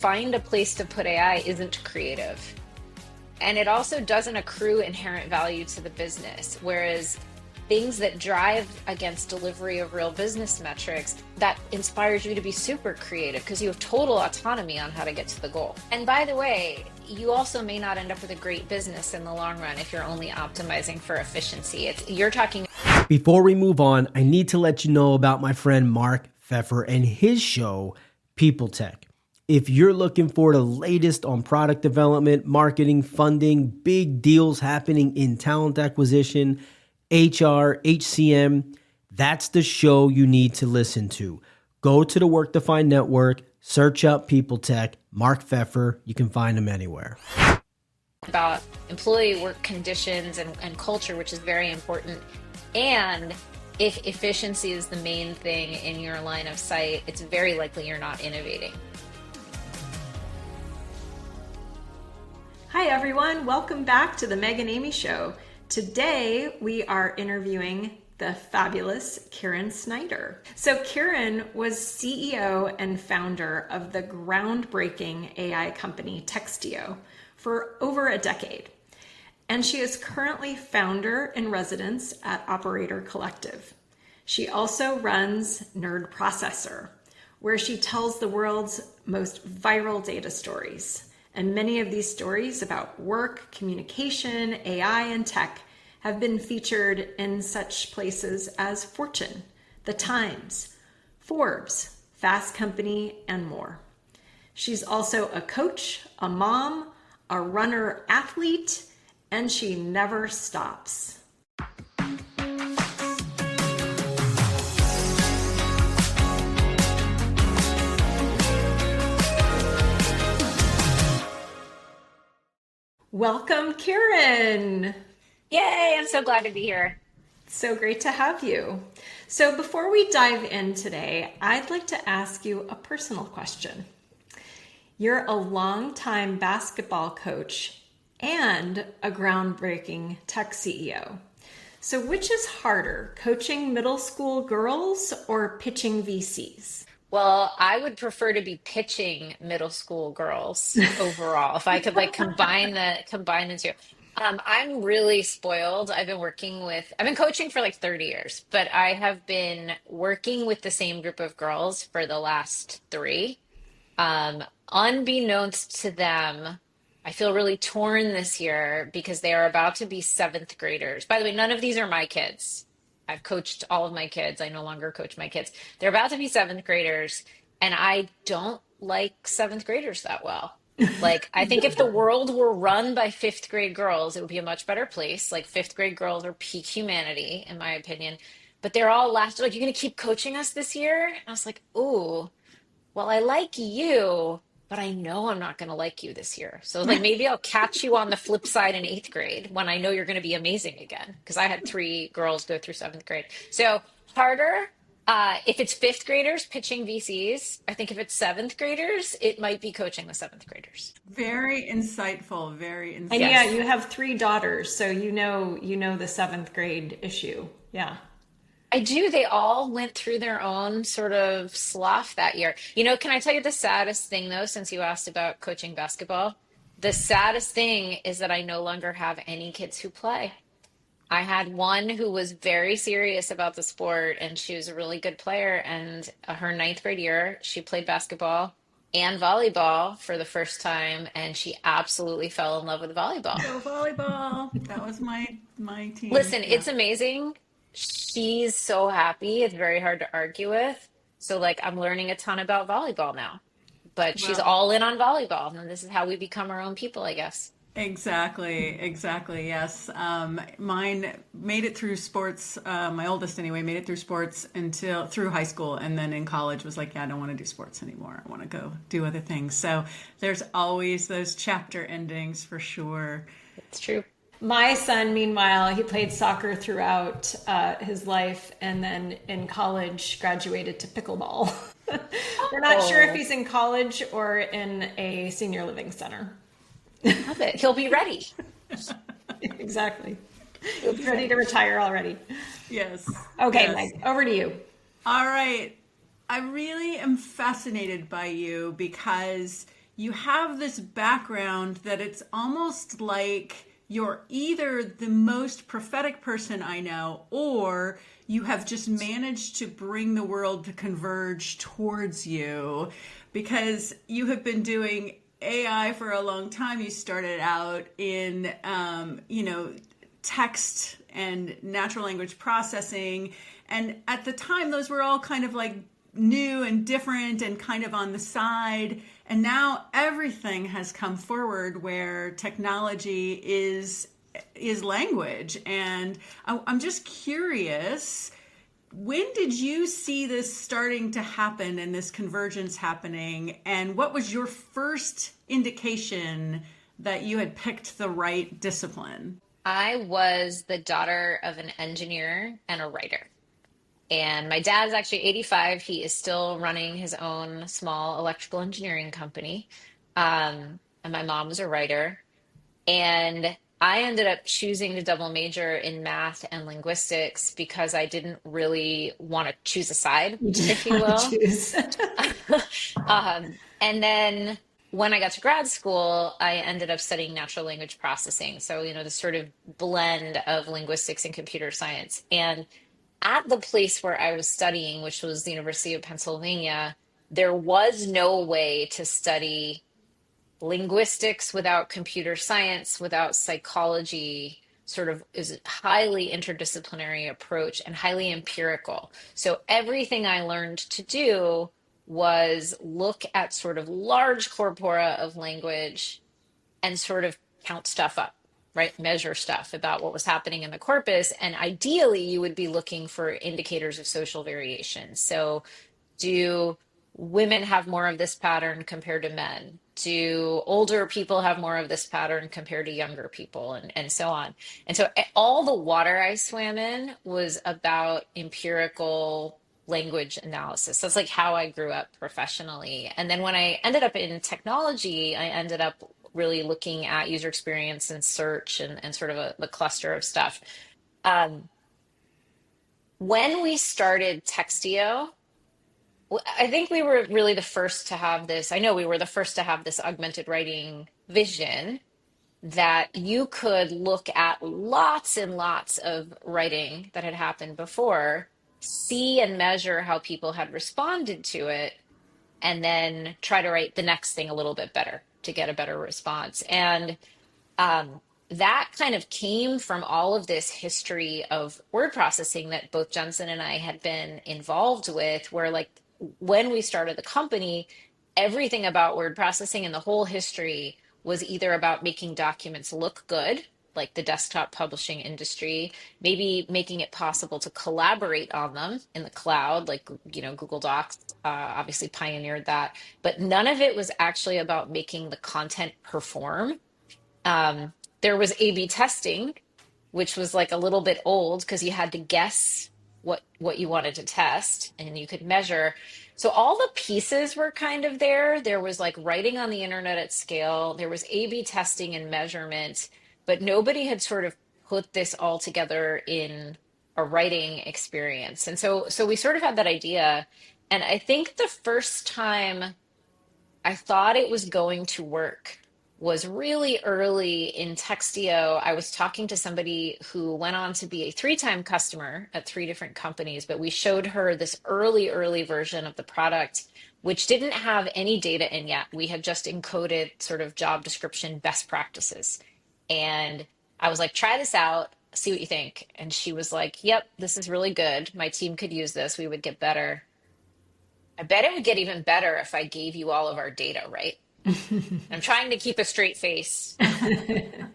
Find a place to put AI isn't creative. And it also doesn't accrue inherent value to the business. Whereas things that drive against delivery of real business metrics, that inspires you to be super creative because you have total autonomy on how to get to the goal. And by the way, you also may not end up with a great business in the long run if you're only optimizing for efficiency. You're talking. Before we move on, I need to let you know about my friend Mark Pfeffer and his show, People Tech. If you're looking for the latest on product development, marketing, funding, big deals happening in talent acquisition, HR, HCM, that's the show you need to listen to. Go to the Work Defined Network, search up People Tech, Mark Pfeffer. You can find him anywhere. About employee work conditions and culture, which is very important. And if efficiency is the main thing in your line of sight, it's very likely you're not innovating. Hi everyone, welcome back to the Meg and Amy show. Today we are interviewing the fabulous Kieran Snyder. So Kieran was CEO and founder of the groundbreaking AI company Textio for over a decade. And she is currently founder in residence at Operator Collective. She also runs Nerd Processor, where she tells the world's most viral data stories. And many of these stories about work, communication, AI, and tech have been featured in such places as Fortune, The Times, Forbes, Fast Company, and more. She's also a coach, a mom, a runner athlete, and she never stops. Welcome, Kieran. Yay, I'm so glad to be here. So great to have you. So before we dive in today, I'd like to ask you a personal question. You're a longtime basketball coach and a groundbreaking tech CEO. So which is harder, coaching middle school girls or pitching VCs? Well, I would prefer to be pitching middle school girls overall. If I could combine the two. I'm really spoiled. I've been coaching for 30 years, but I have been working with the same group of girls for the last 3. Unbeknownst to them, I feel really torn this year because they are about to be 7th graders. By the way, none of these are my kids. I've coached all of my kids. I no longer coach my kids. They're about to be 7th graders, and I don't like 7th graders that well. I think if the world were run by 5th grade girls, it would be a much better place. 5th grade girls are peak humanity, in my opinion. But they're all last, you're going to keep coaching us this year? And I was like, ooh, well, I like you, but I know I'm not going to like you this year. So maybe I'll catch you on the flip side in 8th grade when I know you're going to be amazing again. Because I had 3 girls go through 7th grade. So harder. If it's 5th graders pitching VCs, I think if it's 7th graders, it might be coaching the 7th graders. Very insightful, very insightful. And yeah, you have 3 daughters, so you know the 7th grade issue. Yeah. I do. They all went through their own sort of slough that year. Can I tell you the saddest thing though, since you asked about coaching basketball? The saddest thing is that I no longer have any kids who play. I had one who was very serious about the sport and she was a really good player. And her 9th grade year, she played basketball and volleyball for the first time. And she absolutely fell in love with volleyball. Go volleyball. That was my team. Listen, yeah. It's amazing. She's so happy. It's very hard to argue with. So I'm learning a ton about volleyball now. But she's all in on volleyball. And this is how we become our own people, I guess. Exactly. Yes. Mine made it through sports. My oldest anyway, made it through sports through high school. And then in college was like, yeah, I don't want to do sports anymore. I want to go do other things. So there's always those chapter endings for sure. It's true. My son, meanwhile, he played soccer throughout his life and then in college graduated to pickleball. We're not sure if he's in college or in a senior living center. Love it. He'll be ready. Exactly. He'll be ready to retire already. Yes. Okay, yes. Meg, over to you. All right. I really am fascinated by you because you have this background that it's almost like you're either the most prophetic person I know, or you have just managed to bring the world to converge towards you, because you have been doing AI for a long time. You started out in, text and natural language processing. And at the time, those were all kind of like new and different and kind of on the side. And now everything has come forward where technology is language. And I'm just curious, when did you see this starting to happen and this convergence happening? And what was your first indication that you had picked the right discipline? I was the daughter of an engineer and a writer. And my dad's actually 85. He is still running his own small electrical engineering company. And my mom was a writer. And I ended up choosing to double major in math and linguistics because I didn't really want to choose a side, You if didn't you want to will. choose. And then when I got to grad school, I ended up studying natural language processing. So, this sort of blend of linguistics and computer science. And at the place where I was studying, which was the University of Pennsylvania, there was no way to study linguistics without computer science, without psychology. Sort of is a highly interdisciplinary approach and highly empirical. So everything I learned to do was look at sort of large corpora of language and sort of count stuff up, right? Measure stuff about what was happening in the corpus. And ideally, you would be looking for indicators of social variation. So, do women have more of this pattern compared to men? Do older people have more of this pattern compared to younger people? And so on. And so, all the water I swam in was about empirical language analysis. That's like how I grew up professionally. And then when I ended up in technology, I ended up really looking at user experience and search and sort of the cluster of stuff. Um, when we started Textio, I think we were really the first to have this. I know we were the first to have this augmented writing vision that you could look at lots and lots of writing that had happened before, see and measure how people had responded to it, and then try to write the next thing a little bit better to get a better response. And that kind of came from all of this history of word processing that both Jensen and I had been involved with, where like when we started the company, everything about word processing and the whole history was either about making documents look good, like the desktop publishing industry, maybe making it possible to collaborate on them in the cloud, like, Google Docs obviously pioneered that. But none of it was actually about making the content perform. There was A/B testing, which was like a little bit old because you had to guess what you wanted to test and you could measure. So all the pieces were kind of there. There was like writing on the internet at scale. There was A/B testing and measurement, but nobody had sort of put this all together in a writing experience. And so we sort of had that idea. And I think the first time I thought it was going to work was really early in Textio. I was talking to somebody who went on to be a three-time customer at three different companies, but we showed her this early version of the product, which didn't have any data in yet. We had just encoded sort of job description best practices. And I was like, try this out, see what you think. And she was like, yep, this is really good. My team could use this. We would get better. I bet it would get even better if I gave you all of our data, right? I'm trying to keep a straight face. I'm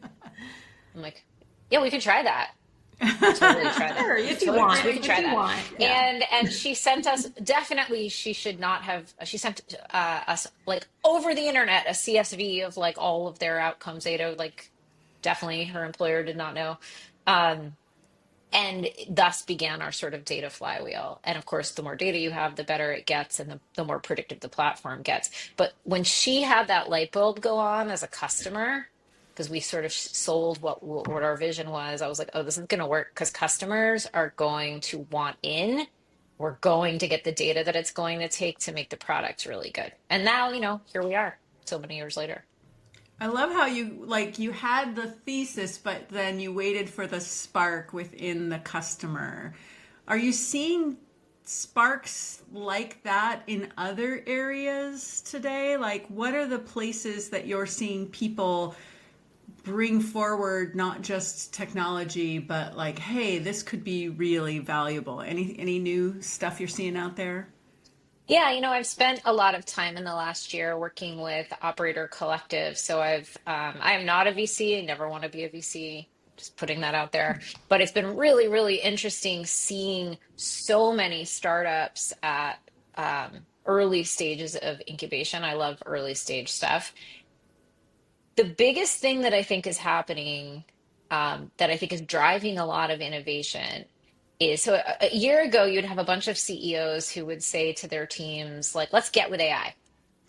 like, yeah, we could try that. Totally try that. Sure, if you want. We could try If you that. want. Yeah. And she sent us, definitely she should not have, she sent us like over the internet a CSV of like all of their outcomes data. Like definitely her employer did not know. And thus began our sort of data flywheel. And of course, the more data you have, the better it gets and the more predictive the platform gets. But when she had that light bulb go on as a customer, because we sort of sold what our vision was, I was like, oh, this is going to work because customers are going to want in. We're going to get the data that it's going to take to make the product really good. And now, here we are. so many years later. I love how you had the thesis, but then you waited for the spark within the customer. Are you seeing sparks like that in other areas today? Like, what are the places that you're seeing people bring forward not just technology, but like, hey, this could be really valuable? Any new stuff you're seeing out there? Yeah, I've spent a lot of time in the last year working with Operator Collective. So I am not a VC. I never want to be a VC, just putting that out there. But it's been really, really interesting seeing so many startups at early stages of incubation. I love early stage stuff. The biggest thing that I think is happening, that I think is driving a lot of innovation is so a year ago, you'd have a bunch of CEOs who would say to their teams, like, let's get with AI.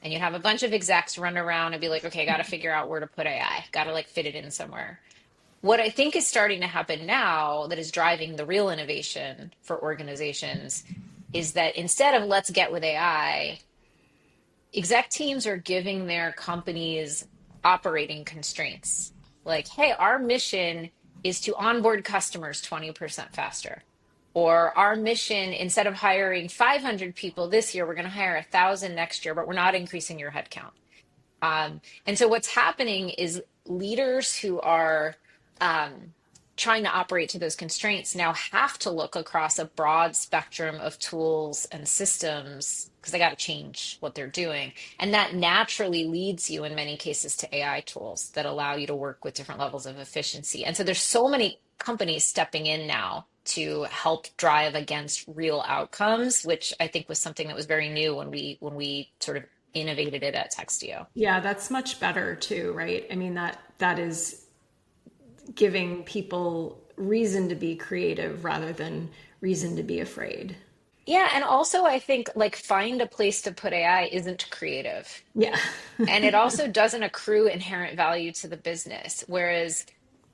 And you'd have a bunch of execs run around and be like, okay, got to figure out where to put AI, got to like fit it in somewhere. What I think is starting to happen now that is driving the real innovation for organizations is that instead of let's get with AI, exec teams are giving their companies operating constraints. Like, hey, our mission is to onboard customers 20% faster. Or our mission, instead of hiring 500 people this year, we're going to hire 1,000 next year, but we're not increasing your headcount. And so what's happening is leaders who are trying to operate to those constraints now have to look across a broad spectrum of tools and systems because they got to change what they're doing. And that naturally leads you in many cases to AI tools that allow you to work with different levels of efficiency. And so there's so many companies stepping in now to help drive against real outcomes, which I think was something that was very new when we sort of innovated it at Textio. Yeah, that's much better too, right? I mean, that is giving people reason to be creative rather than reason to be afraid. Yeah, and also I think like find a place to put AI isn't creative. Yeah. And it also doesn't accrue inherent value to the business. Whereas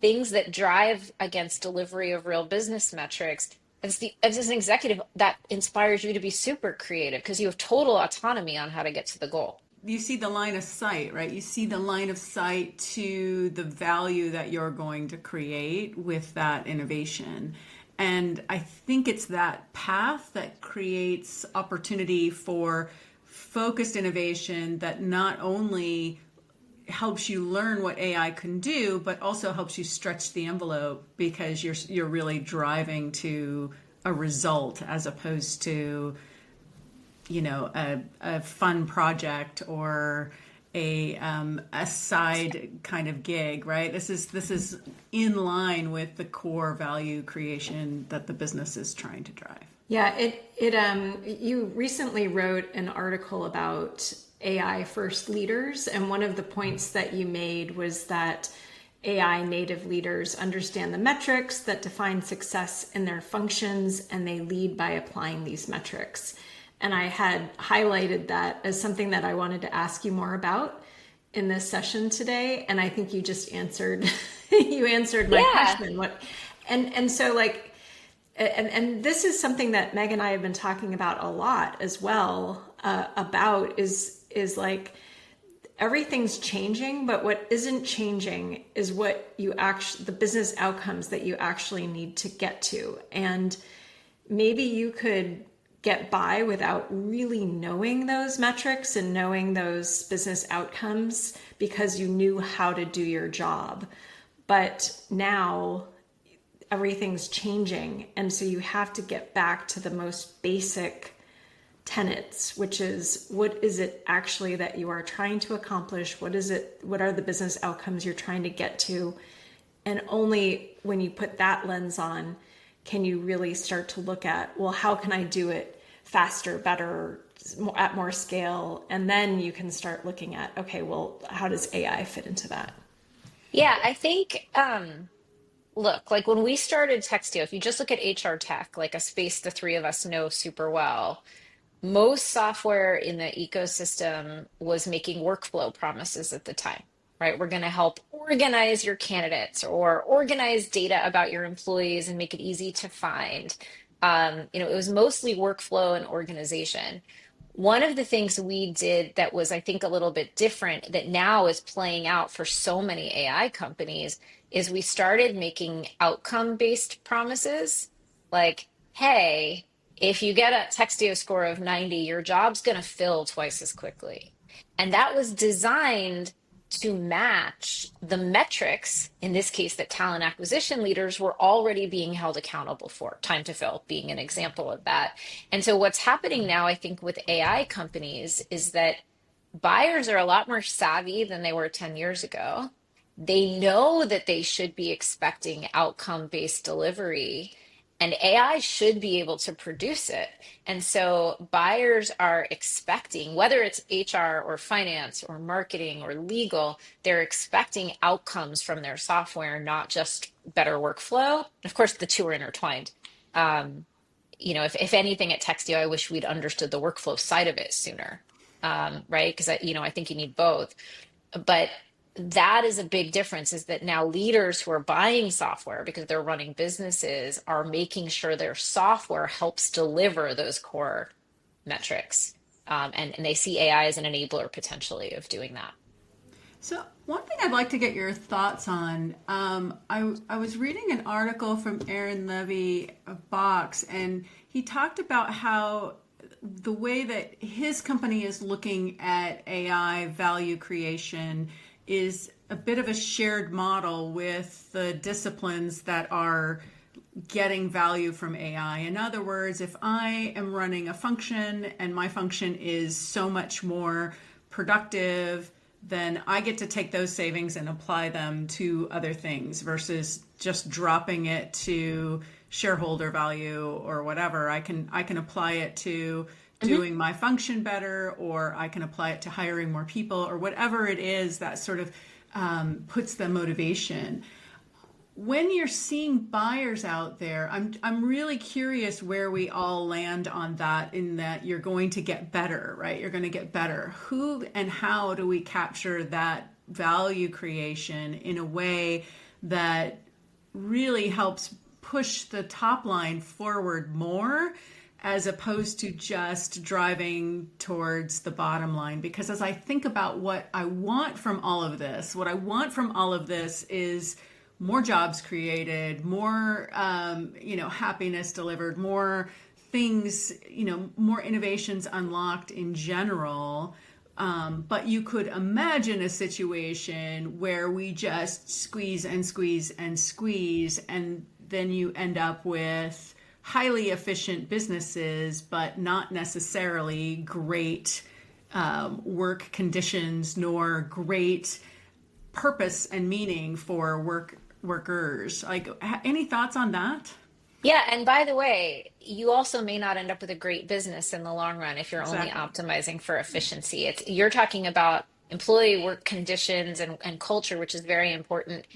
things that drive against delivery of real business metrics, as an executive, that inspires you to be super creative because you have total autonomy on how to get to the goal. You see the line of sight, right? You see the line of sight to the value that you're going to create with that innovation. And I think it's that path that creates opportunity for focused innovation that not only helps you learn what AI can do, but also helps you stretch the envelope because you're really driving to a result as opposed to a fun project or a side kind of gig, right? This is in line with the core value creation that the business is trying to drive. Yeah, you recently wrote an article about AI first leaders, and one of the points that you made was that AI native leaders understand the metrics that define success in their functions, and they lead by applying these metrics. And I had highlighted that as something that I wanted to ask you more about in this session today. And I think you just answered, you answered my question. And so like, and this is something that Meg and I have been talking about a lot as well, about is like, everything's changing, but what isn't changing is what you actually, the business outcomes that you actually need to get to. And maybe you could get by without really knowing those metrics and knowing those business outcomes because you knew how to do your job. But now everything's changing. And so you have to get back to the most basic tenets, which is what is it actually that you are trying to accomplish? What are the business outcomes you're trying to get to? And only when you put that lens on, can you really start to look at, well, how can I do it faster, better, at more scale? And then you can start looking at, okay, well, how does AI fit into that? Yeah, I think, look, like when we started Textio, if you just look at HR tech, like a space the three of us know super well, most software in the ecosystem was making workflow promises at the time, right? We're going to help organize your candidates or organize data about your employees and make it easy to find. It was mostly workflow and organization. one of the things we did that was, I think, a little bit different that now is playing out for so many AI companies is we started making outcome-based promises. Like, hey, if you get a Textio score of 90, your job's going to fill twice as quickly. And that was designed to match the metrics, in this case, that talent acquisition leaders were already being held accountable for, time to fill being an example of that. And so what's happening now, I think, with AI companies is that buyers are a lot more savvy than they were 10 years ago. They know that they should be expecting outcome-based delivery, and AI should be able to produce it. And so buyers are expecting, whether it's HR or finance or marketing or legal, they're expecting outcomes from their software, not just better workflow. Of course, the two are intertwined. If anything at Textio, I wish we'd understood the workflow side of it sooner, right? Because I think you need both. But that is a big difference, is that now leaders who are buying software because they're running businesses are making sure their software helps deliver those core metrics. And they see AI as an enabler potentially of doing that. So one thing I'd like to get your thoughts on, I was reading an article from Aaron Levy of Box, and he talked about how the way that his company is looking at AI value creation is a bit of a shared model with the disciplines that are getting value from AI. In other words, if I am running a function and my function is so much more productive, then I get to take those savings and apply them to other things versus just dropping it to shareholder value or whatever. I can apply it to doing my function better, or I can apply it to hiring more people, or whatever it is that sort of puts the motivation. When you're seeing buyers out there, I'm really curious where we all land on that, in that you're going to get better, right? You're going to get better. Who and how do we capture that value creation in a way that really helps push the top line forward more, as opposed to just driving towards the bottom line? Because as I think about what I want from all of this, is more jobs created, more, happiness delivered, more things, more innovations unlocked in general. But you could imagine a situation where we just squeeze and squeeze and squeeze, and then you end up with highly efficient businesses, but not necessarily great work conditions, nor great purpose and meaning for workers. Like, any thoughts on that? Yeah, and by the way, you also may not end up with a great business in the long run if you're only Exactly. optimizing for efficiency. You're talking about employee work conditions and culture, which is very important.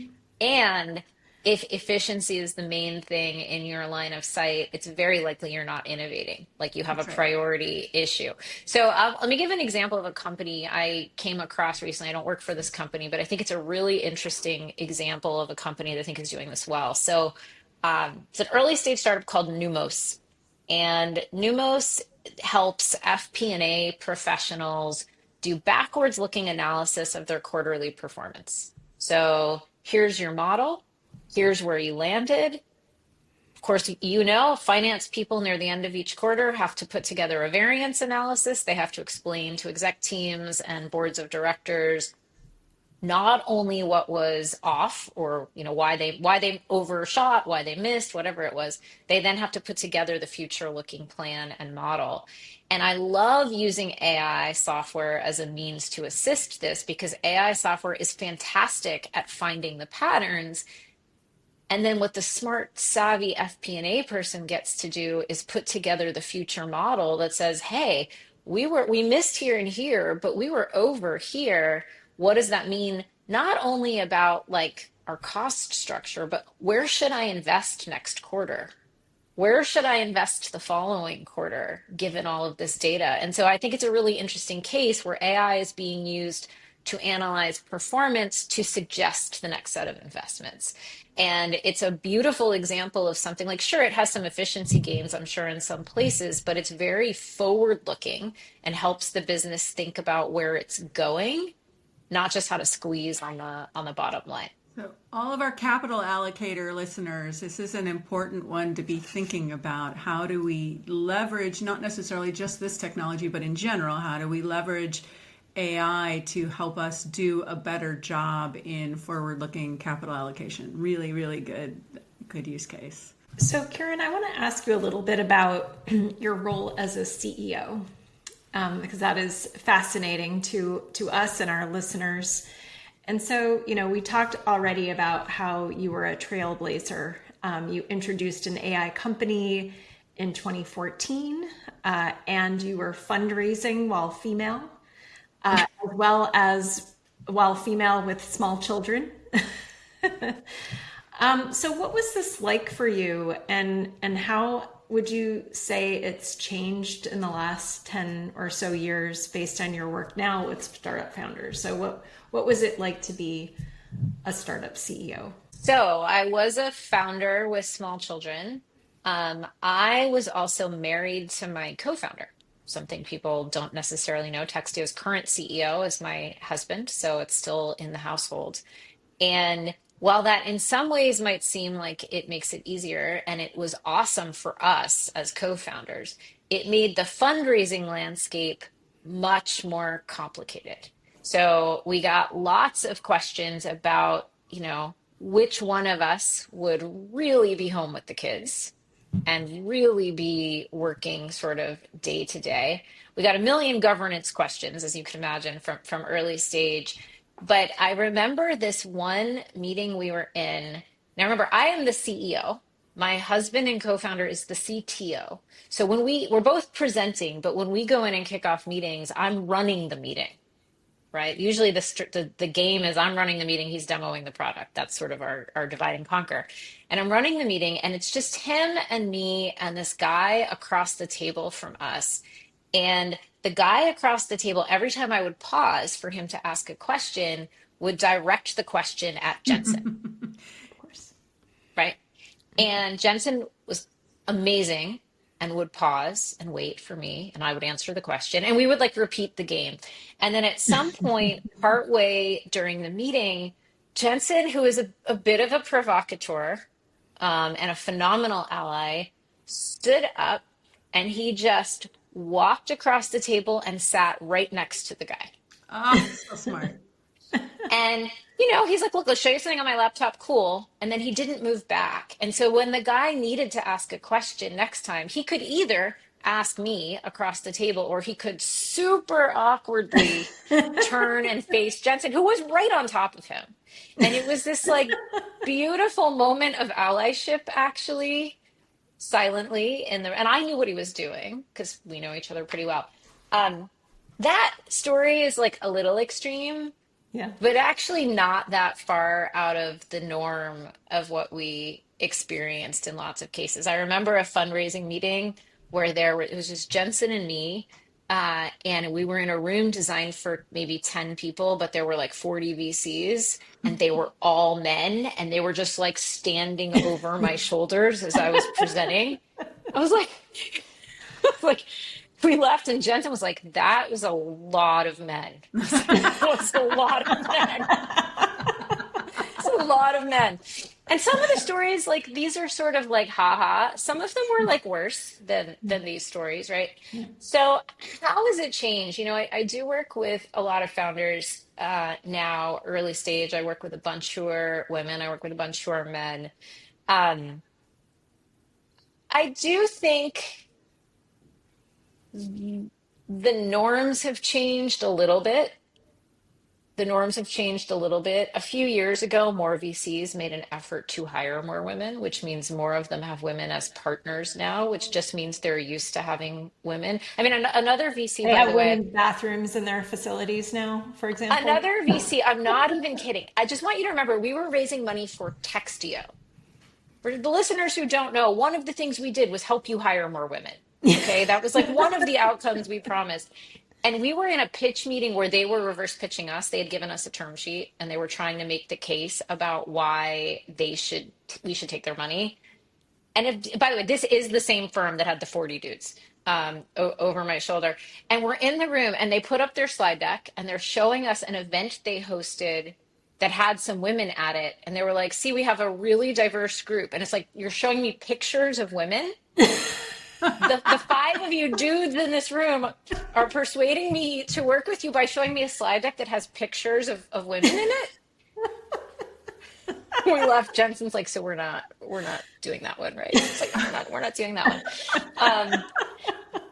And if efficiency is the main thing in your line of sight, it's very likely you're not innovating, like you have a That's right. priority issue. So let me give an example of a company I came across recently. I don't work for this company, but I think it's a really interesting example of a company that I think is doing this well. So it's an early stage startup called Numos, and Numos helps FP&A professionals do backwards looking analysis of their quarterly performance. So here's your model. Here's where you landed. Of course, finance people near the end of each quarter have to put together a variance analysis. They have to explain to exec teams and boards of directors not only what was off, or why they overshot, why they missed, whatever it was. They then have to put together the future looking plan and model. And I love using AI software as a means to assist this, because AI software is fantastic at finding the patterns. And then what the smart, savvy FP&A person gets to do is put together the future model that says, hey, we missed here and here, but we were over here. What does that mean? Not only about like our cost structure, but where should I invest next quarter? Where should I invest the following quarter, given all of this data? And so I think it's a really interesting case where AI is being used to analyze performance to suggest the next set of investments. And it's a beautiful example of something like, sure, it has some efficiency gains, I'm sure, in some places, but it's very forward looking and helps the business think about where it's going, not just how to squeeze on the bottom line. So all of our capital allocator listeners, this is an important one to be thinking about. How do we leverage, not necessarily just this technology, but in general, how do we leverage AI to help us do a better job in forward-looking capital allocation? Really, really good use case. So Kieran, I want to ask you a little bit about your role as a CEO, because that is fascinating to us and our listeners. And so, we talked already about how you were a trailblazer. You introduced an AI company in 2014, and you were fundraising while female, as well as while female with small children. So what was this like for you, and how would you say it's changed in the last 10 or so years based on your work now with startup founders? So what was it like to be a startup CEO? So I was a founder with small children. I was also married to my co-founder, something people don't necessarily know. Textio's current CEO is my husband, so it's still in the household. And while that in some ways might seem like it makes it easier, and it was awesome for us as co-founders, it made the fundraising landscape much more complicated. So we got lots of questions about, which one of us would really be home with the kids and really be working sort of day to day. We got a million governance questions, as you can imagine, from early stage. But I remember this one meeting we were in. Now, remember, I am the CEO. My husband and co-founder is the CTO. So when we're both presenting, but when we go in and kick off meetings, I'm running the meeting, right? Usually the game is I'm running the meeting, he's demoing the product. That's sort of our divide and conquer. And I'm running the meeting, and it's just him and me and this guy across the table from us. And the guy across the table, every time I would pause for him to ask a question, would direct the question at Jensen. Of course. Right? And Jensen was amazing and would pause and wait for me, and I would answer the question, and we would repeat the game. And then at some point, partway during the meeting, Jensen, who is a bit of a provocateur and a phenomenal ally, stood up, and he just walked across the table and sat right next to the guy. Oh, so smart. And, he's like, look, let's show you something on my laptop. Cool. And then he didn't move back. And so when the guy needed to ask a question next time, he could either ask me across the table, or he could super awkwardly turn and face Jensen, who was right on top of him. And it was this beautiful moment of allyship, actually, silently and I knew what he was doing because we know each other pretty well. That story is a little extreme, yeah, but actually not that far out of the norm of what we experienced in lots of cases. I remember a fundraising meeting where it was just Jensen and me, and we were in a room designed for maybe 10 people, but there were 40 VCs, and they were all men, and they were just standing over my shoulders as I was presenting. I was we left, and Jensen was like, that was a lot of men. That was a lot of men. It's a lot of men. And some of the stories, these are sort of haha. Some of them were worse than these stories, right? Yeah. So how has it changed? I do work with a lot of founders now, early stage. I work with a bunch who are women. I work with a bunch who are men. I do think the norms have changed a little bit. A few years ago, more VCs made an effort to hire more women, which means more of them have women as partners now, which just means they're used to having women. I mean, another VC, they by have the way, women's bathrooms in their facilities now, for example. another VC, I'm not even kidding. I just want you to remember, we were raising money for Textio. For the listeners who don't know, one of the things we did was help you hire more women. Okay, that was one of the outcomes we promised. And we were in a pitch meeting where they were reverse pitching us. They had given us a term sheet and they were trying to make the case about why we should take their money. And if, by the way, this is the same firm that had the 40 dudes over my shoulder. And we're in the room and they put up their slide deck and they're showing us an event they hosted that had some women at it. And they were like, see, we have a really diverse group. And it's like, you're showing me pictures of women. The five of you dudes in this room are persuading me to work with you by showing me a slide deck that has pictures of women in it. We left. Jensen's like, so we're not doing that one, right? It's like, we're not doing that one.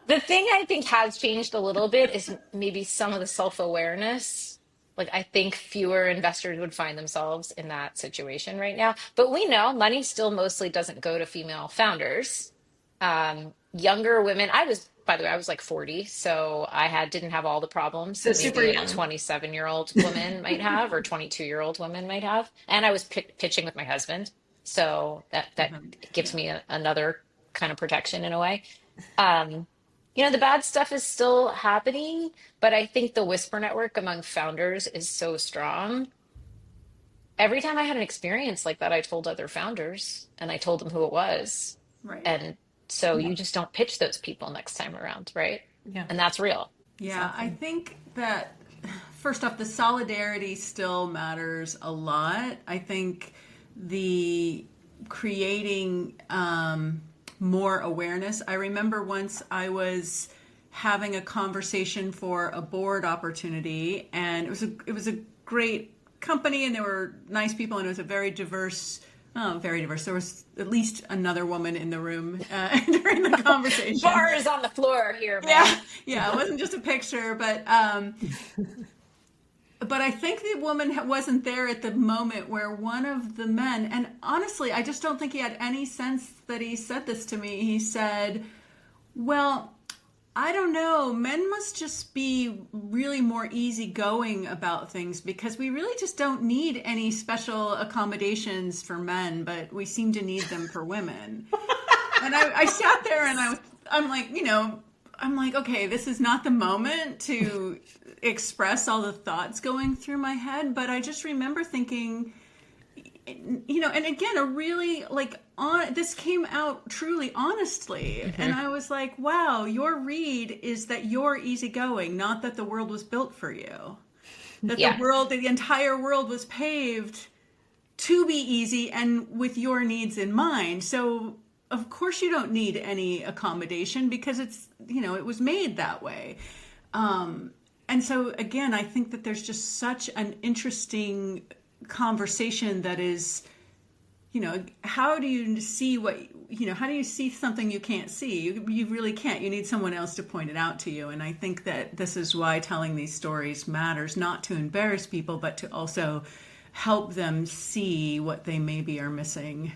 The thing I think has changed a little bit is maybe some of the self-awareness. Like, I think fewer investors would find themselves in that situation right now. But we know money still mostly doesn't go to female founders. Younger women, by the way, I was like 40, so didn't have all the problems So that super maybe young. a 27-year-old woman might have, or 22-year-old woman might have. And I was pitching with my husband, so that gives me another kind of protection in a way. The bad stuff is still happening, but I think the whisper network among founders is so strong. Every time I had an experience like that, I told other founders and I told them who it was. Right. And so you just don't pitch those people next time around, right? Yeah. And that's real. Yeah, I think that first off, the solidarity still matters a lot. I think the creating more awareness. I remember once I was having a conversation for a board opportunity, and it was a great company, and there were nice people, and it was a very diverse. Oh, very diverse. There was at least another woman in the room during the conversation. Bars on the floor here, man. Yeah. It wasn't just a picture, but I think the woman wasn't there at the moment where one of the men, and honestly, I just don't think he had any sense that he said this to me. He said, well, I don't know. Men must just be really more easygoing about things because we really just don't need any special accommodations for men, but we seem to need them for women. And I sat there and I'm like, okay, this is not the moment to express all the thoughts going through my head. But I just remember thinking, and again, a really this came out truly honestly. Mm-hmm. And I was like, wow, your read is that you're easygoing, not that the world was built for you. That the entire world was paved to be easy and with your needs in mind. So of course you don't need any accommodation because it's, it was made that way. And so again, I think that there's just such an interesting conversation that is, how do you see how do you see something you can't see? You really can't. You need someone else to point it out to you. And I think that this is why telling these stories matters, not to embarrass people, but to also help them see what they maybe are missing,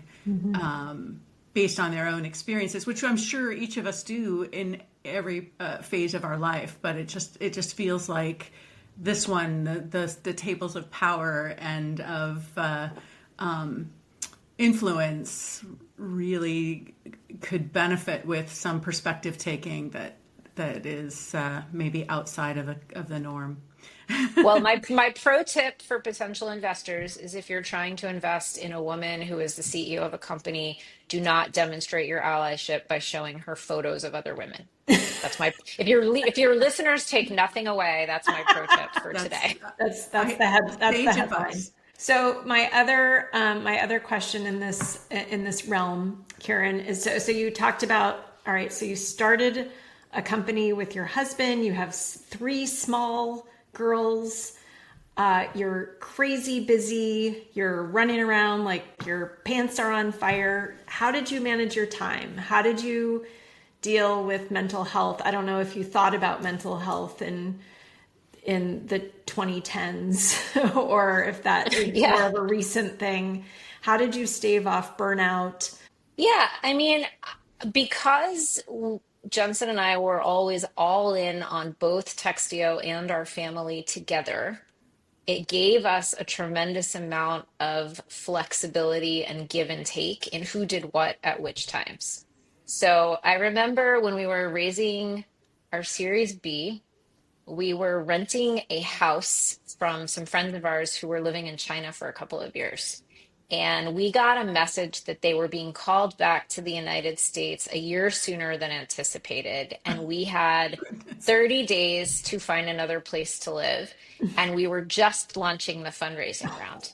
based on their own experiences, which I'm sure each of us do in every phase of our life. But it just feels like this one, the tables of power and of influence really could benefit with some perspective taking that is maybe outside of the norm. Well, my pro tip for potential investors is if you're trying to invest in a woman who is the CEO of a company, do not demonstrate your allyship by showing her photos of other women. That's if your listeners take nothing away, that's my pro tip for today. That's the headline. So my other question in this realm, Kieran, is so you talked about, all right, so you started a company with your husband, you have 3 small girls, you're crazy busy, you're running around like your pants are on fire. How did you manage your time? How did you deal with mental health? I don't know if you thought about mental health in the 2010s or if that is more of a recent thing. How did you stave off burnout? Yeah, I mean, because Jensen and I were always all in on both Textio and our family together, it gave us a tremendous amount of flexibility and give and take in who did what at which times. So I remember when we were raising our Series B, we were renting a house from some friends of ours who were living in China for a couple of years. And we got a message that they were being called back to the United States a year sooner than anticipated. And we had 30 days to find another place to live. And we were just launching the fundraising round.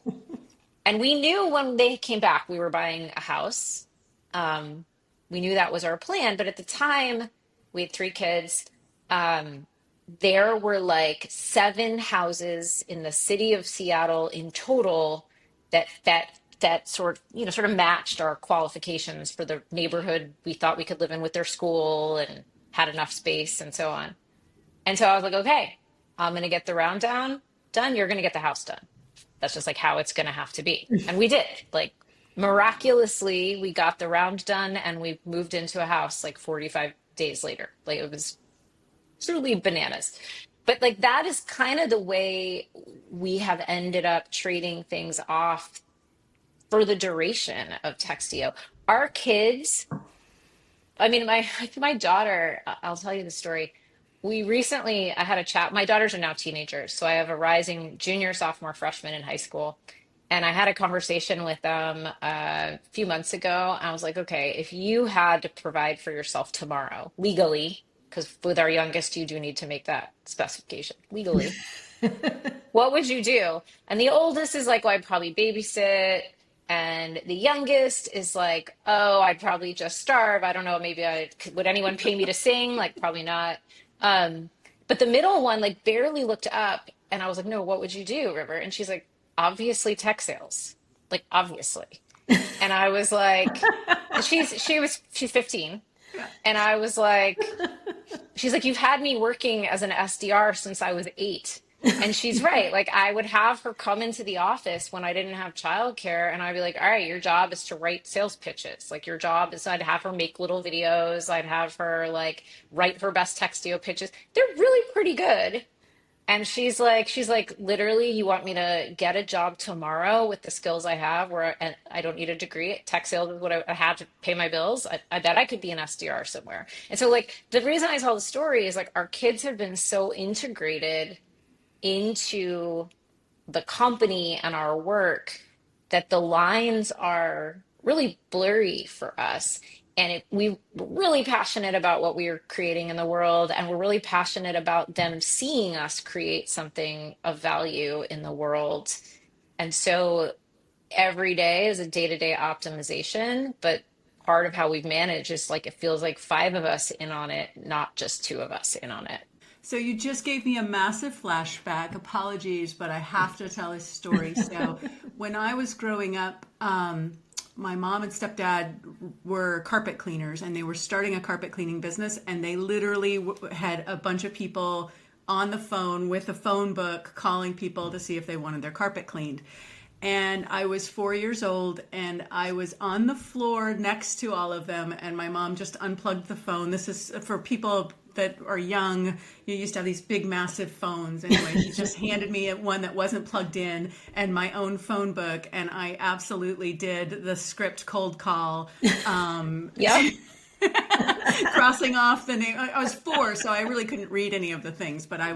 And we knew when they came back, we were buying a house. We knew that was our plan. But at the time, we had three kids. Um, there were like 7 houses in the city of Seattle in total that sort of matched our qualifications for the neighborhood we thought we could live in with their school and had enough space and so on. And so I was like, okay, I'm going to get the round done. You're going to get the house done. That's just like how it's going to have to be. And we did. Like miraculously, we got the round done and we moved into a house like 45 days later. Like it was truly bananas. But like that is kind of the way we have ended up trading things off for the duration of Textio. Our kids, I mean, my daughter, I'll tell you the story. I had a chat. My daughters are now teenagers, so I have a rising junior, sophomore, freshman in high school. And I had a conversation with them a few months ago. I was like, okay, if you had to provide for yourself tomorrow, legally, because with our youngest, you do need to make that specification legally, what would you do? And the oldest is like, well, I'd probably babysit. And the youngest is like, oh, I'd probably just starve. I don't know. Maybe would anyone pay me to sing? Like, probably not. But the middle one, like, barely looked up. And I was like, no, what would you do, River? And she's like, obviously tech sales. Like, obviously. And I was like, she's 15. And I was like, she's like, you've had me working as an SDR since I was 8. And she's right. Like I would have her come into the office when I didn't have childcare and I'd be like, all right, your job is to write sales pitches. Like your job is, I'd have her make little videos. I'd have her like write her best Textio pitches. They're really pretty good. And she's like, literally, you want me to get a job tomorrow with the skills I have where I don't need a degree. Tech sales is what I have to pay my bills. I bet I could be an SDR somewhere. And so like the reason I tell the story is like our kids have been so integrated into the company and our work that the lines are really blurry for us. And we're really passionate about what we are creating in the world. And we're really passionate about them seeing us create something of value in the world. And so every day is a day-to-day optimization, but part of how we've managed is like, it feels like 5 of us in on it, not just 2 of us in on it. So you just gave me a massive flashback. Apologies, but I have to tell a story. So when I was growing up, my mom and stepdad were carpet cleaners and they were starting a carpet cleaning business. And they literally had a bunch of people on the phone with a phone book calling people to see if they wanted their carpet cleaned. And I was 4 years old and I was on the floor next to all of them. And my mom just unplugged the phone. This is for people that are young. You used to have these big, massive phones. Anyway, she just handed me one that wasn't plugged in and my own phone book. And I absolutely did the script cold call. Yep. Crossing off the name. I was 4, so I really couldn't read any of the things, but I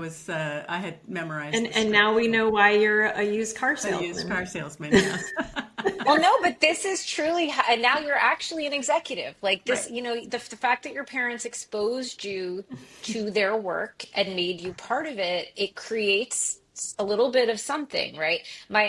had memorized. And now we know why you're a used car salesman. A used car salesman, yes. Well, no, but this is truly, and now you're actually an executive. Like this, Right. you know, the fact that your parents exposed you to their work and made you part of it, it creates a little bit of something, right?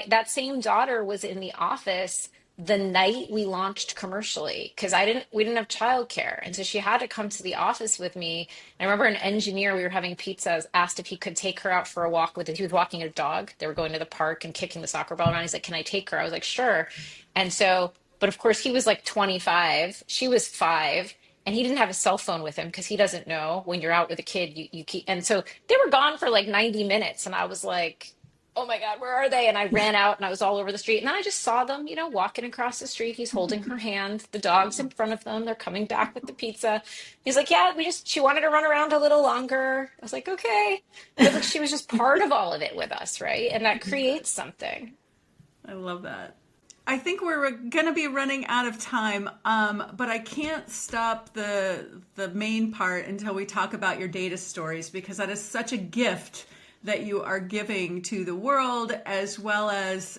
That same daughter was in the office the night we launched commercially because we didn't have childcare. And so she had to come to the office with me. And I remember an engineer, we were having pizzas, asked if he could take her out for a walk he was walking a dog. They were going to the park and kicking the soccer ball around. He's like, can I take her? I was like, sure. And so, but of course he was like 25, she was 5. And he didn't have a cell phone with him because he doesn't know when you're out with a kid, you keep, and so they were gone for like 90 minutes. And I was like, oh my God, where are they? And I ran out and I was all over the street. And then I just saw them, walking across the street. He's holding her hand. The dog's in front of them. They're coming back with the pizza. He's like, yeah, she wanted to run around a little longer. I was like, okay. But like, she was just part of all of it with us, right? And that creates something. I love that. I think we're going to be running out of time, but I can't stop the main part until we talk about your data stories, because that is such a gift that you are giving to the world, as well as,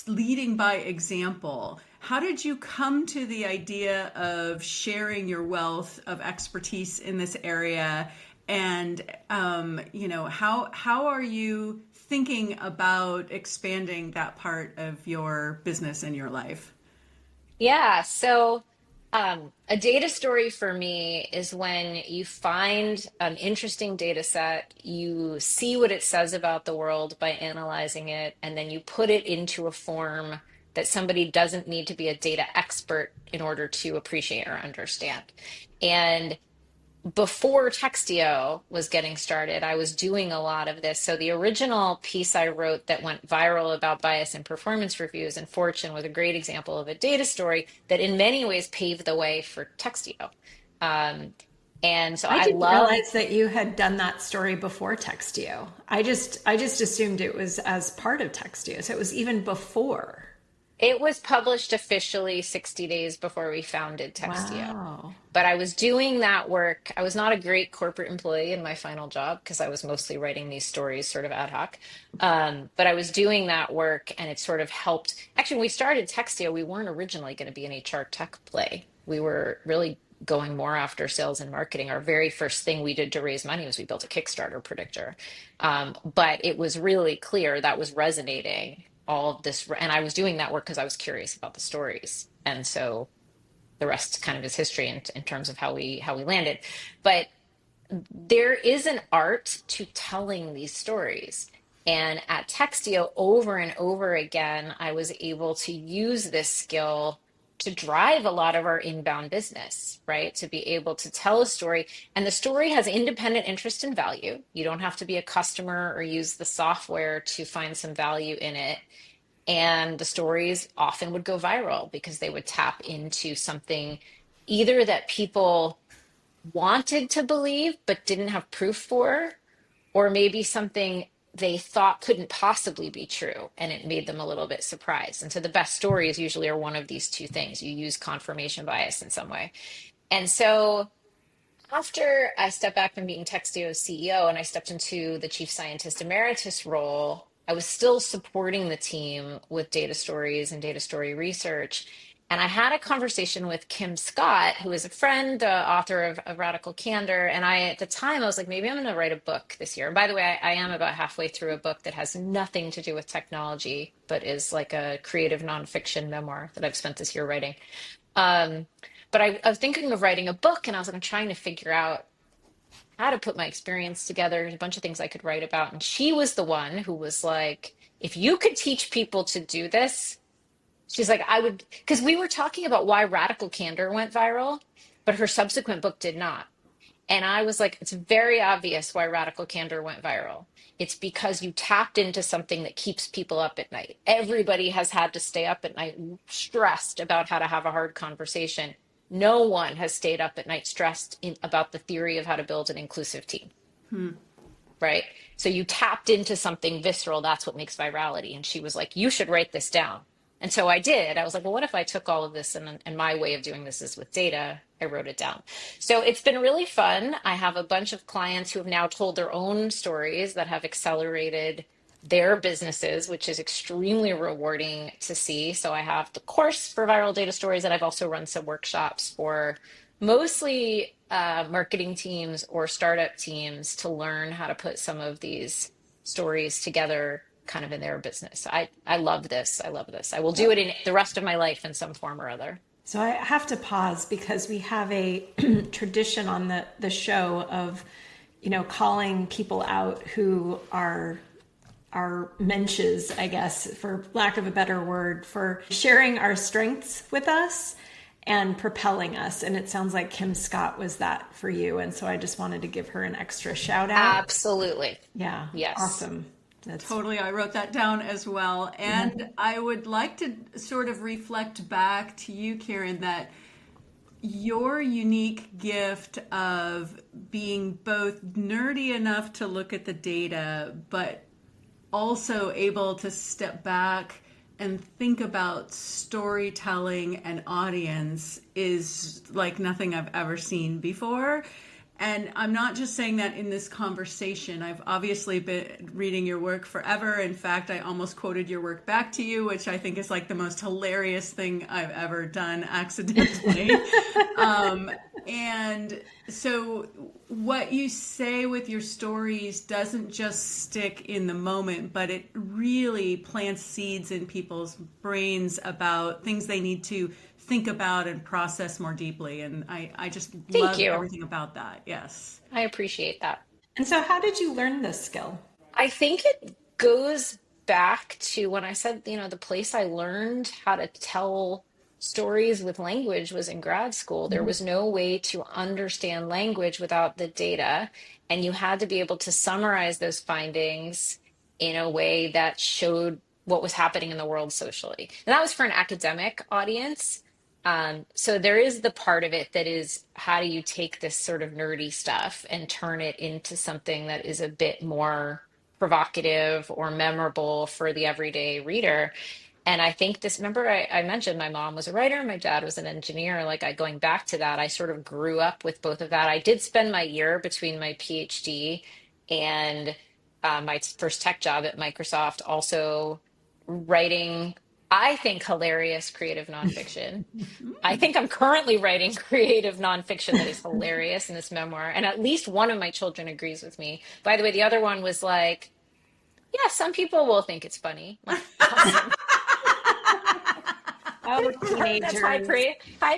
leading by example. How did you come to the idea of sharing your wealth of expertise in this area? And, how are you thinking about expanding that part of your business and your life? Yeah. So, a data story for me is when you find an interesting data set, you see what it says about the world by analyzing it, and then you put it into a form that somebody doesn't need to be a data expert in order to appreciate or understand. And before Textio was getting started, I was doing a lot of this. So the original piece I wrote that went viral about bias in performance reviews and Fortune was a great example of a data story that in many ways paved the way for Textio. Um, and so I I didn't love realize that you had done that story before Textio. I just assumed it was as part of Textio. So it was even before. it was published officially 60 days before we founded Textio. Wow. But I was doing that work. I was not a great corporate employee in my final job because I was mostly writing these stories sort of ad hoc. But I was doing that work and it sort of helped. Actually, when we started Textio, we weren't originally going to be an HR tech play. We were really going more after sales and marketing. Our very first thing we did to raise money was we built a Kickstarter predictor. But it was really clear that was resonating all of this. And I was doing that work because I was curious about the stories. And so the rest kind of is history in terms of how we landed. But there is an art to telling these stories. And at Textio, over and over again, I was able to use this skill to drive a lot of our inbound business, right? To be able to tell a story. And the story has independent interest and value. You don't have to be a customer or use the software to find some value in it. And the stories often would go viral because they would tap into something either that people wanted to believe but didn't have proof for, or maybe something they thought couldn't possibly be true and it made them a little bit surprised. And so the best stories usually are one of these two things. You use confirmation bias in some way. And so after I stepped back from being Textio's CEO and I stepped into the chief scientist emeritus role, I was still supporting the team with data stories and data story research. And I had a conversation with Kim Scott, who is a friend, the author of Radical Candor. And at the time, I was like, maybe I'm going to write a book this year. And by the way, I am about halfway through a book that has nothing to do with technology, but is like a creative nonfiction memoir that I've spent this year writing. But I was thinking of writing a book, and I was like, I'm trying to figure out how to put my experience together. There's a bunch of things I could write about. And she was the one who was like, if you could teach people to do this, she's like, I would, because we were talking about why Radical Candor went viral, but her subsequent book did not. And I was like, it's very obvious why Radical Candor went viral. It's because you tapped into something that keeps people up at night. Everybody has had to stay up at night stressed about how to have a hard conversation. No one has stayed up at night stressed about the theory of how to build an inclusive team. Right? So you tapped into something visceral. That's what makes virality. And she was like, you should write this down. And so I did. I was like, well, what if I took all of this and my way of doing this is with data? I wrote it down. So it's been really fun. I have a bunch of clients who have now told their own stories that have accelerated their businesses, which is extremely rewarding to see. So I have the course for viral data stories, and I've also run some workshops for mostly marketing teams or startup teams to learn how to put some of these stories together kind of in their business. I love this. I love this. I will do it in the rest of my life in some form or other. So I have to pause because we have a tradition on the show of, calling people out who are mensches, I guess, for lack of a better word, for sharing our strengths with us and propelling us. And it sounds like Kim Scott was that for you. And so I just wanted to give her an extra shout out. Absolutely. Yeah. Yes. Awesome. That's Totally. I wrote that down as well. And I would like to sort of reflect back to you, Kieran, that your unique gift of being both nerdy enough to look at the data, but also able to step back and think about storytelling and audience is like nothing I've ever seen before. And I'm not just saying that in this conversation. I've obviously been reading your work forever. In fact, I almost quoted your work back to you, which I think is like the most hilarious thing I've ever done accidentally. And so what you say with your stories doesn't just stick in the moment, but it really plants seeds in people's brains about things they need to think about and process more deeply. And I just Thank love you. everything about that. Yes. I appreciate that. And so, how did you learn this skill? I think it goes back to when I said, the place I learned how to tell stories with language was in grad school. There was no way to understand language without the data, and you had to be able to summarize those findings in a way that showed what was happening in the world socially. And that was for an academic audience. So there is the part of it that is, how do you take this sort of nerdy stuff and turn it into something that is a bit more provocative or memorable for the everyday reader? And I think this, remember I mentioned my mom was a writer, my dad was an engineer. Like, going back to that, I sort of grew up with both of that. I did spend my year between my PhD and my first tech job at Microsoft also writing, I think, hilarious creative nonfiction. I think I'm currently writing creative nonfiction that is hilarious in this memoir, and at least one of my children agrees with me. By the way, the other one was like, "Yeah, some people will think it's funny." I'm like, awesome. Oh, That's high teenagers.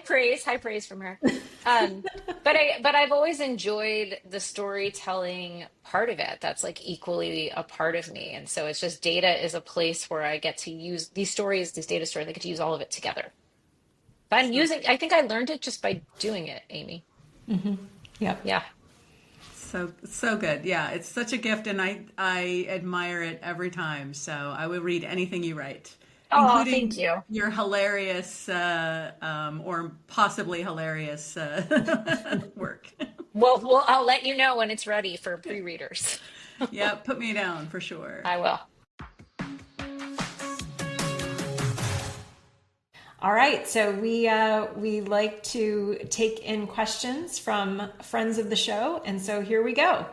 praise, high praise from her. Um, but I've always enjoyed the storytelling part of it. That's like equally a part of me, and so it's just data is a place where I get to use these stories, these data stories. I get to use all of it together. But I'm So, using. I think I learned it just by doing it, Amy. Yep. Yeah. so good. Yeah. It's such a gift, and I admire it every time. So I will read anything you write, Oh, thank including you. your hilarious, or possibly hilarious, work. Well, I'll let you know when it's ready for pre-readers. Yeah. Put me down for sure. I will. All right, so we like to take in questions from friends of the show, and so here we go.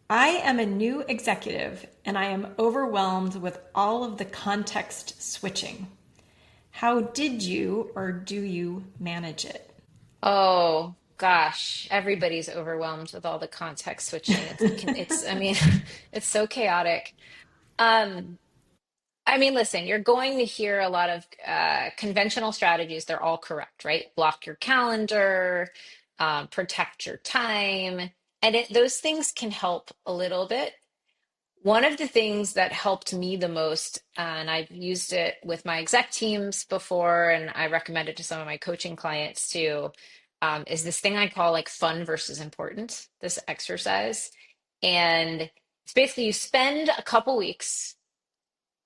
I am a new executive, and I am overwhelmed with all of the context switching. How did you or do you manage it? Oh gosh, everybody's overwhelmed with all the context switching. I mean, it's so chaotic. Um, I mean, listen, you're going to hear a lot of conventional strategies. They're all correct, right? Block your calendar, protect your time, and those things can help a little bit. One of the things that helped me the most, and I've used it with my exec teams before, and I recommend it to some of my coaching clients too, is this thing I call like fun versus important, this exercise. And it's basically you spend a couple weeks,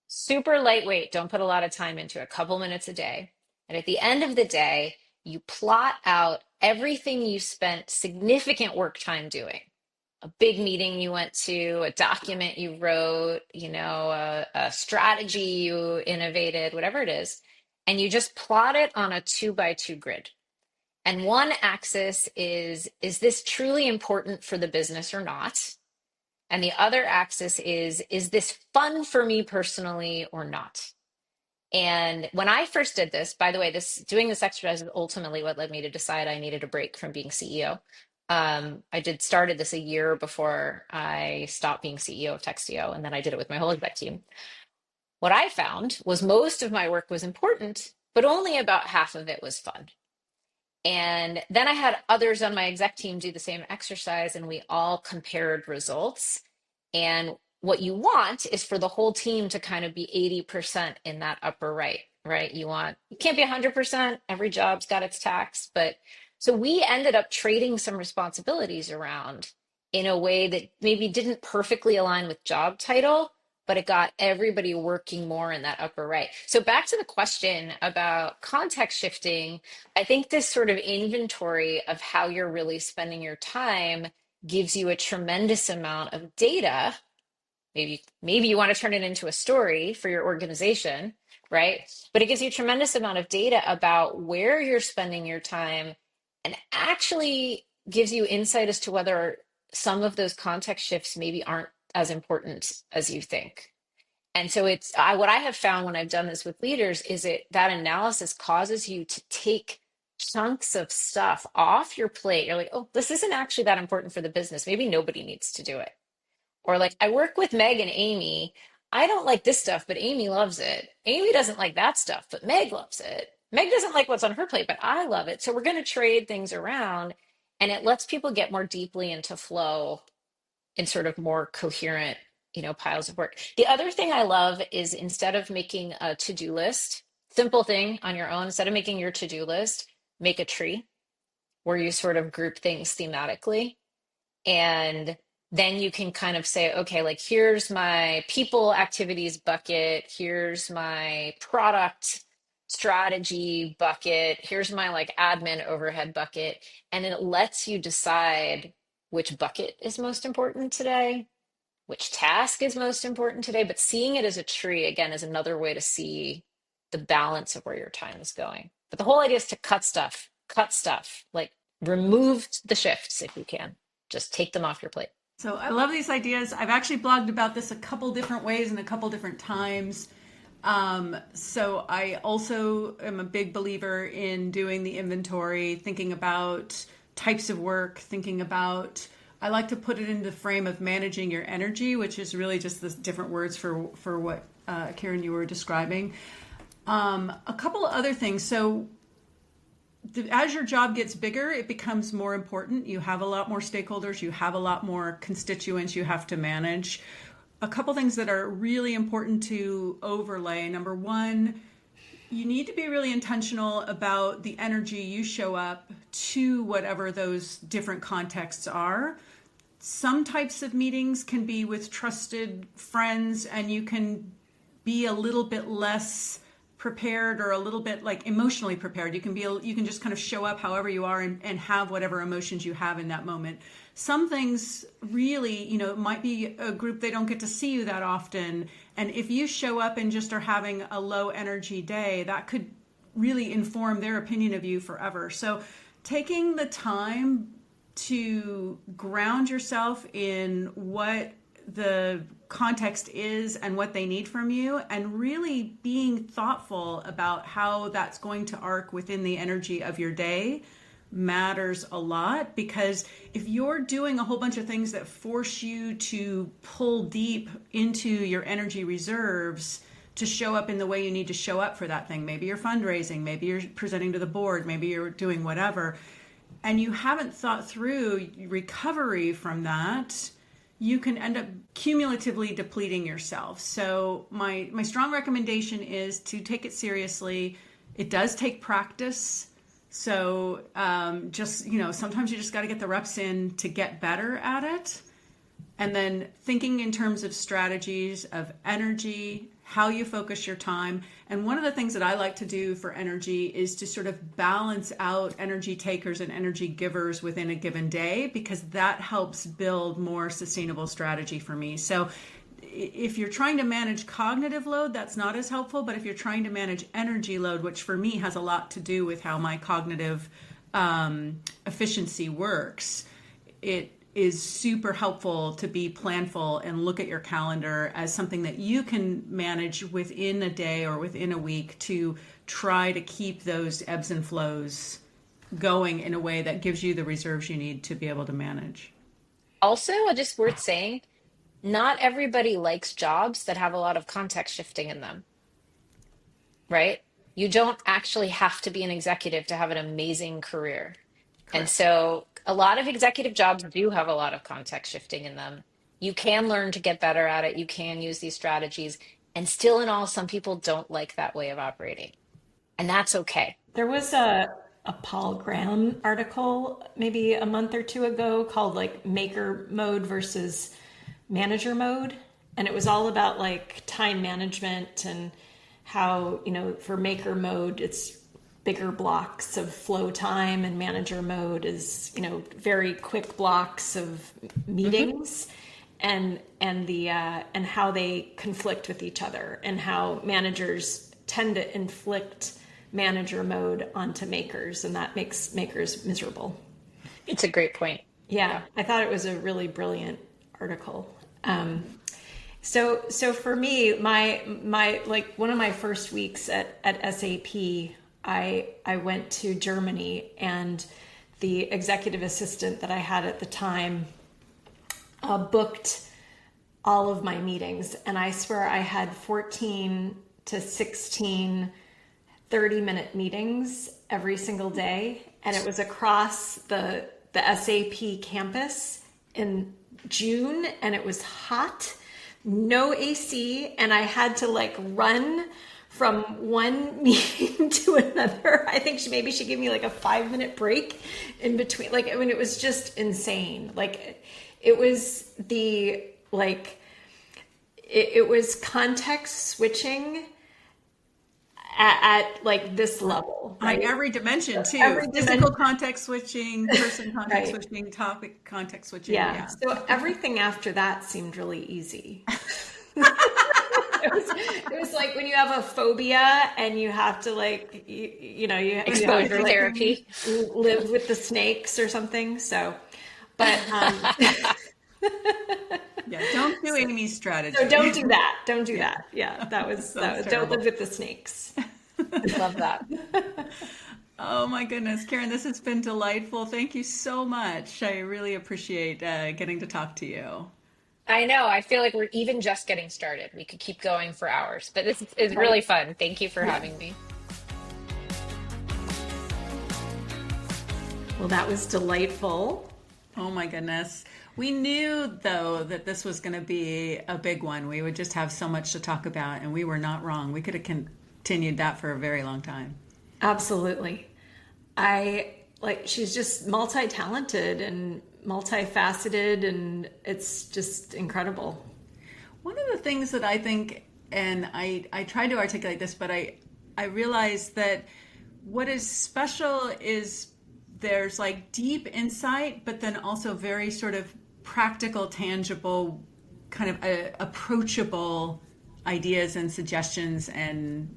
super lightweight, don't put a lot of time into it, a couple minutes a day. And at the end of the day, you plot out everything you spent significant work time doing, a big meeting you went to, a document you wrote, a strategy you innovated, whatever it is. And you just plot it on a 2 by 2 grid. And one axis is this truly important for the business or not? And the other axis is this fun for me personally or not? And when I first did this, by the way, doing this exercise is ultimately what led me to decide I needed a break from being CEO. Started this a year before I stopped being CEO of Textio, and then I did it with my whole exec team. What I found was most of my work was important, but only about half of it was fun. And then I had others on my exec team do the same exercise, and we all compared results. And what you want is for the whole team to kind of be 80% in that upper right, right? You can't be 100%. Every job's got its tax. But so we ended up trading some responsibilities around in a way that maybe didn't perfectly align with job title, but it got everybody working more in that upper right. So back to the question about context shifting, I think this sort of inventory of how you're really spending your time gives you a tremendous amount of data. Maybe you want to turn it into a story for your organization, right? But it gives you a tremendous amount of data about where you're spending your time and actually gives you insight as to whether some of those context shifts maybe aren't as important as you think. And so what I have found when I've done this with leaders is that analysis causes you to take chunks of stuff off your plate. You're like, oh, this isn't actually that important for the business. Maybe nobody needs to do it. Or like, I work with Meg and Amy. I don't like this stuff, but Amy loves it. Amy doesn't like that stuff, but Meg loves it. Meg doesn't like what's on her plate, but I love it. So we're going to trade things around, and it lets people get more deeply into flow in sort of more coherent, piles of work. The other thing I love is instead of making a to-do list, simple thing on your own, instead of making your to-do list, make a tree where you sort of group things thematically. And then you can kind of say, okay, like here's my people activities bucket, here's my product strategy bucket, here's my like admin overhead bucket. And it lets you decide which bucket is most important today, which task is most important today. But seeing it as a tree, again, is another way to see the balance of where your time is going. But the whole idea is to cut stuff, like remove the shifts if you can. Just take them off your plate. So I love these ideas. I've actually blogged about this a couple different ways and a couple different times. So I also am a big believer in doing the inventory, thinking about types of work, thinking about, I like to put it into the frame of managing your energy, which is really just the different words for what, Kieran, you were describing. A couple of other things. So as your job gets bigger, it becomes more important. You have a lot more stakeholders. You have a lot more constituents you have to manage. A couple things that are really important to overlay. Number one, you need to be really intentional about the energy you show up to whatever those different contexts are. Some types of meetings can be with trusted friends, and you can be a little bit less prepared or a little bit like emotionally prepared. You can just kind of show up however you are and have whatever emotions you have in that moment. Some things really, it might be a group they don't get to see you that often. And if you show up and just are having a low energy day, that could really inform their opinion of you forever. So taking the time to ground yourself in what the context is and what they need from you, and really being thoughtful about how that's going to arc within the energy of your day matters a lot. Because if you're doing a whole bunch of things that force you to pull deep into your energy reserves to show up in the way you need to show up for that thing, maybe you're fundraising, maybe you're presenting to the board, maybe you're doing whatever, and you haven't thought through recovery from that, you can end up cumulatively depleting yourself. So my strong recommendation is to take it seriously. It does take practice. So sometimes you just got to get the reps in to get better at it. And then thinking in terms of strategies of energy, how you focus your time. And one of the things that I like to do for energy is to sort of balance out energy takers and energy givers within a given day, because that helps build more sustainable strategy for me. So if you're trying to manage cognitive load, that's not as helpful. But if you're trying to manage energy load, which for me has a lot to do with how my cognitive efficiency works, it is super helpful to be planful and look at your calendar as something that you can manage within a day or within a week to try to keep those ebbs and flows going in a way that gives you the reserves you need to be able to manage. Also, just worth saying, not everybody likes jobs that have a lot of context shifting in them, right? You don't actually have to be an executive to have an amazing career. Correct. And so a lot of executive jobs do have a lot of context shifting in them. You can learn to get better at it. You can use these strategies. And still in all, some people don't like that way of operating. And that's okay. There was a Paul Graham article maybe a month or two ago called like maker mode versus manager mode. And it was all about like time management and how, for maker mode, it's bigger blocks of flow time, and manager mode is, very quick blocks of meetings, and how they conflict with each other, and how managers tend to inflict manager mode onto makers, and that makes makers miserable. It's a great point. Yeah, I thought it was a really brilliant article. So for me, my like one of my first weeks at SAP, I went to Germany, and the executive assistant that I had at the time booked all of my meetings, and I swear I had 14 to 16 30-minute meetings every single day, and it was across the SAP campus in June, and it was hot, no AC, and I had to like run from one meeting to another. I think maybe she gave me like a 5-minute break in between. Like, I mean, it was just insane. Like, it was it was context switching at like this level, right? On every dimension too. Every Physical context switching, person context switching, topic context switching. Yeah. So everything after that seemed really easy. It was like when you have a phobia and you have to like, you Exposure therapy. Live with the snakes or something. So, but, yeah, don't do Amy's strategy. so don't do that. Don't do that. Yeah. That was don't terrible. live with the snakes. Love that. Oh my goodness, Kieran, this has been delightful. Thank you so much. I really appreciate getting to talk to you. I know. I feel like we're even just getting started. We could keep going for hours, but this is really fun. Thank you for having me. Well, that was delightful. Oh my goodness. We knew, though, that this was going to be a big one. We would just have so much to talk about, and we were not wrong. We could have continued that for a very long time. Absolutely. She's just multi-talented and multifaceted, and it's just incredible. One of the things that I think, and I tried to articulate this, but I realized that what is special is there's like deep insight, but then also very sort of practical, tangible, kind of approachable ideas and suggestions and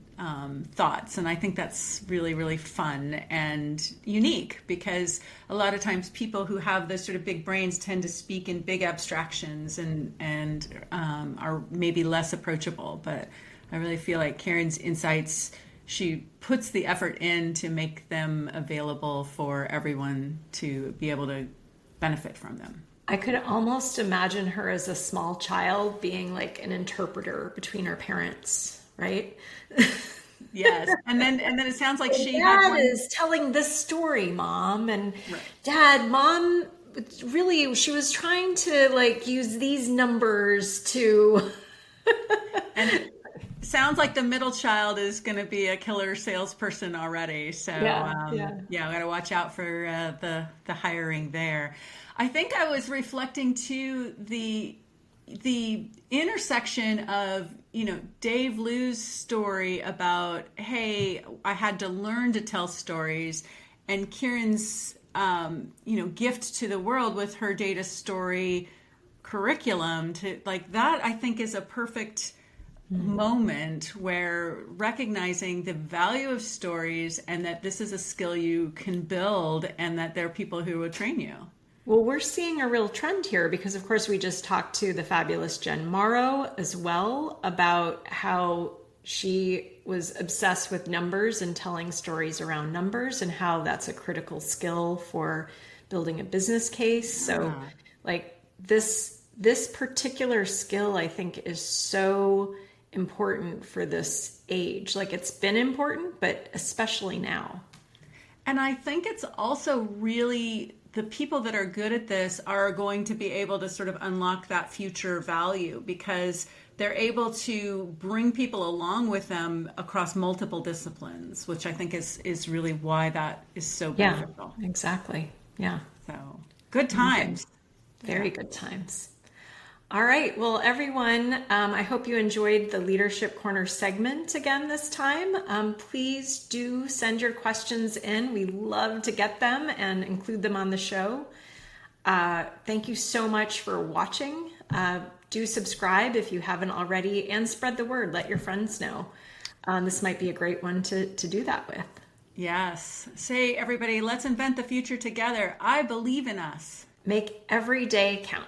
thoughts. And I think that's really, really fun and unique, because a lot of times people who have those sort of big brains tend to speak in big abstractions and are maybe less approachable. But I really feel like Kieran's insights, she puts the effort in to make them available for everyone to be able to benefit from them. I could almost imagine her as a small child being like an interpreter between her parents, right? Yes. And then it sounds like Dad is telling this story, Mom. And right. Dad, Mom, really, she was trying to like use these numbers to... And it sounds like the middle child is going to be a killer salesperson already. So I got to watch out for the hiring there. I think I was reflecting to the intersection of, Dave Liu's story about, hey, I had to learn to tell stories, and Kieran's, gift to the world with her data story curriculum to like that, I think is a perfect moment where recognizing the value of stories and that this is a skill you can build and that there are people who will train you. Well, we're seeing a real trend here because, of course, we just talked to the fabulous Jen Morrow as well about how she was obsessed with numbers and telling stories around numbers and how that's a critical skill for building a business case. So like this particular skill, I think, is so important for this age. Like it's been important, but especially now. And I think it's also really the people that are good at this are going to be able to sort of unlock that future value because they're able to bring people along with them across multiple disciplines, which I think is really why that is so beneficial. Yeah, exactly. Yeah. So good times. Very good times. All right. Well, everyone, I hope you enjoyed the Leadership Corner segment again this time. Please do send your questions in. We love to get them and include them on the show. Thank you so much for watching. Do subscribe if you haven't already and spread the word. Let your friends know. this might be a great one to do that with. Yes. Say, everybody, let's invent the future together. I believe in us. Make every day count.